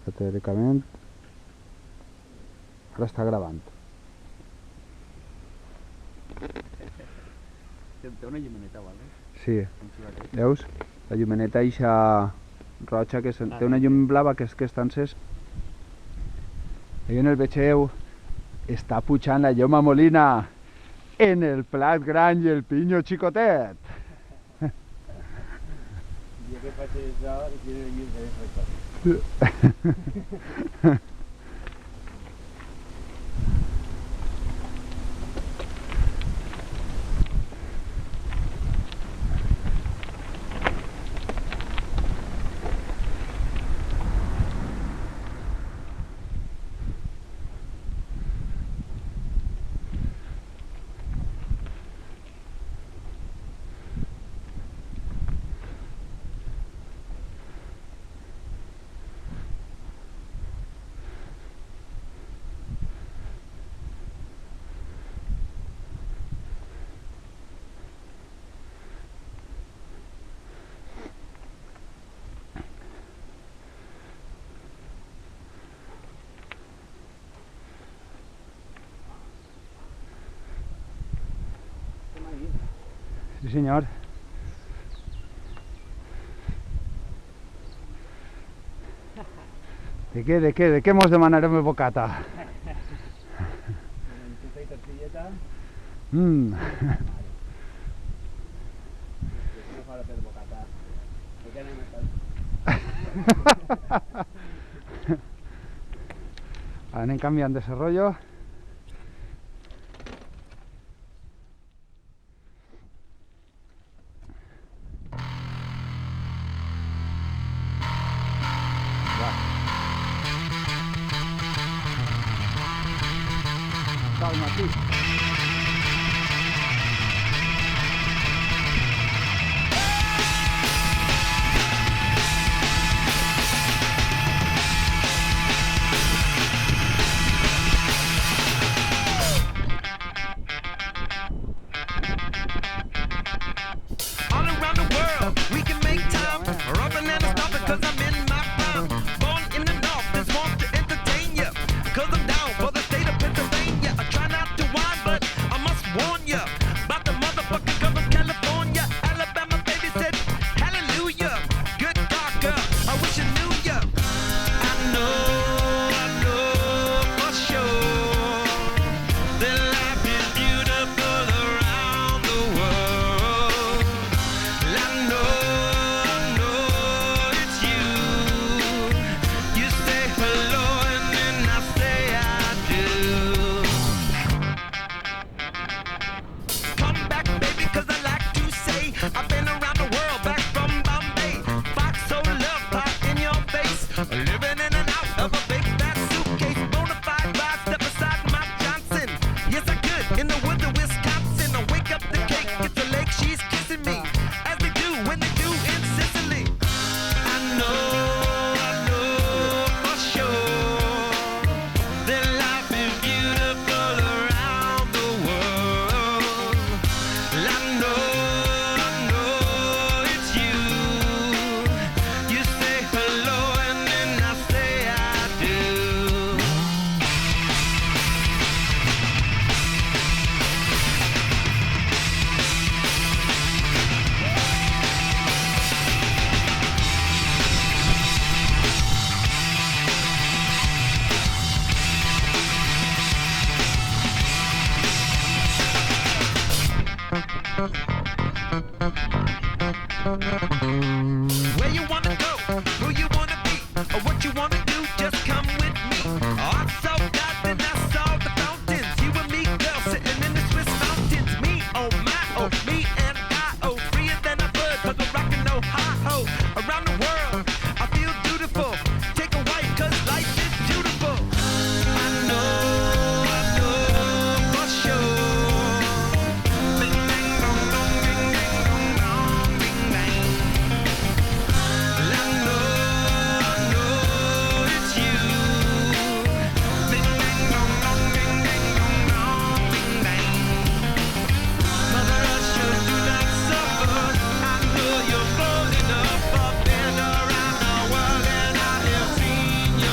teòricament. Ara està gravant. Té una llumeneta, vale? Sí, veus? La llumeneta eixa roja, que té una llum blava que és que està encès. Allà en el vegeu està pujant la lloma molina en el plat gran i el pinyo xicotet. I que faig això i tiene el llibre de record. Sí, senyor. De què mos demanarem el bocata? Lentuja i tortilleta. No fa per bocata. De què anem a estar? Anem canviant de serrollo. Calma, aquí. All around the world, we can make time. Rubbing and stopping, cause I'm in my prime. Born in the north, this want to entertain ya. Cause I'm down for the state of Pennsylvania. I try not to whine, but I must warn ya. About the motherfucking girl from California. Alabama baby said, hallelujah. Good talker, I wish I knew ya. I know for sure that life is beautiful around the world. I know it's you. You say hello and then I say I do. Come back, baby, cause I like to say I've been around the world, back from Bombay. Fox so love pop in your face. Living in and out of a big fat suitcase. Bonafide ride, step aside my Johnson. Yes, I could, in the woods of Wisconsin. I wake up the cake, it's the lake, she's kissing me. As they do when they do in Sicily. I know for sure that life is beautiful around the world. I know it's you. You say hello and then I say I do. Where you wanna go, who you wanna be, or what you wanna do, just come with me. I saw God, then I saw the fountains. You and me, girl, sitting in the Swiss mountains. Me, oh my, oh me and I, oh freer than a bird, cause I'm rockin' Ohio. Around the world, I feel beautiful. Take a white, cause life is beautiful. I know for sure. Bing, bang, dong, dong, ding, ding, dong, dong, bing, bang. I know it's you.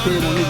Sí, muy bien.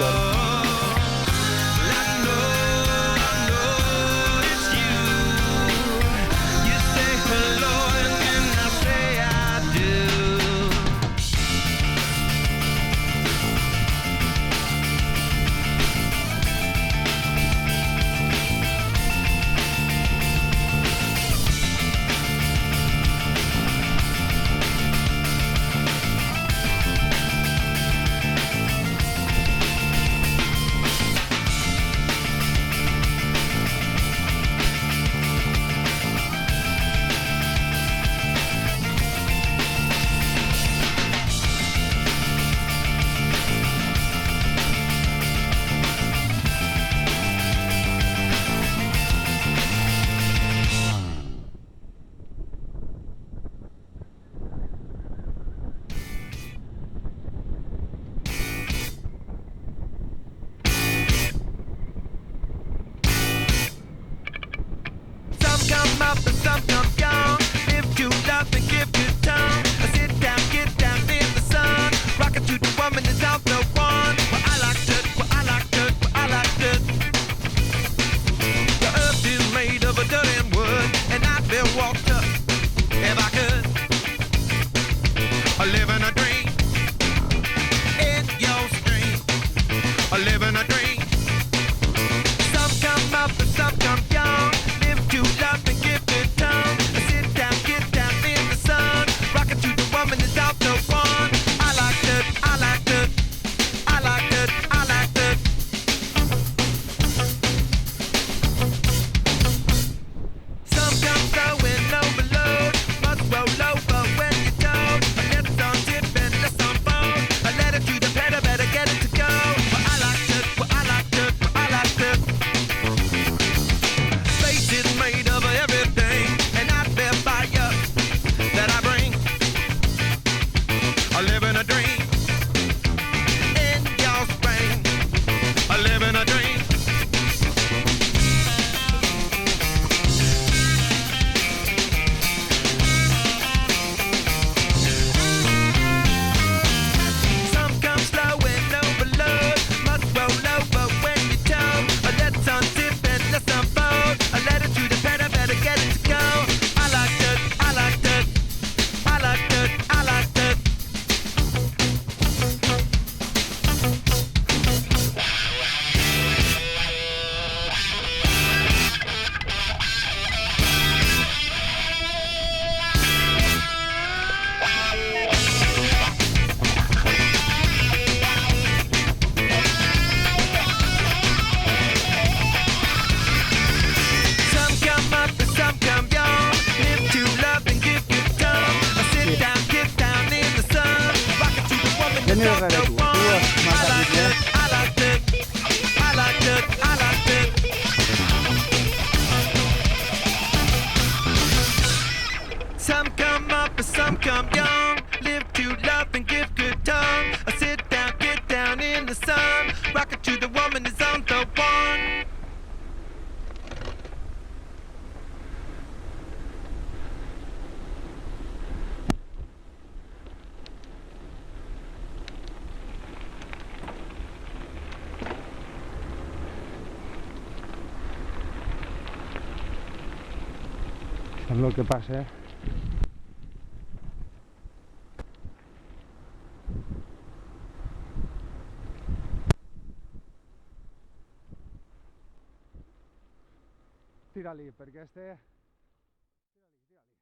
Come up and some come down. If you love and give your tongue, sit down, get down in the sun. Rockin' to the woman is out the one. Well, I like that, well, I like that, well, I like that. The earth is made of a dirt and wood, and I'd be walked up if I could. Living a dream in your stream. Living a dream. Some come up and some come down. Live to love and give good tongue. Sit down, get down in the sun. Rockin' to the woman is out the one. I like that, I like that, I like that, I like that. Some come flowing overload. Must roll over when you don't. Let it on dip and let some fold. Let it to the pedal, better get it to go. Well, I like that, well, I like that, well, I like that. Space is made of everything, and I bear fire that I bring. I live in a dream in your spring. I live in a dream. Some come slow and overload. Must roll over when you tow. Let some dip and let some fold. Let it to the pedal, better get it to go. I like that, I like that, I like that, I like that. Some come up and some come down. Live to love and give good tongue. Sit down, get down in the sun. Rockin' to the woman ¿Quién that's es out the Reretu? one. Tú, I más like aquí, that, I like that, I like that, I like that. Some come up and some come down. Live to love and give good tongue. Sit down, get down in the sun. Rockin' to the woman is on the one. Es lo que pase. Tira-li, perquè este... Tira-li.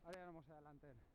Ara ja no mos adelanten.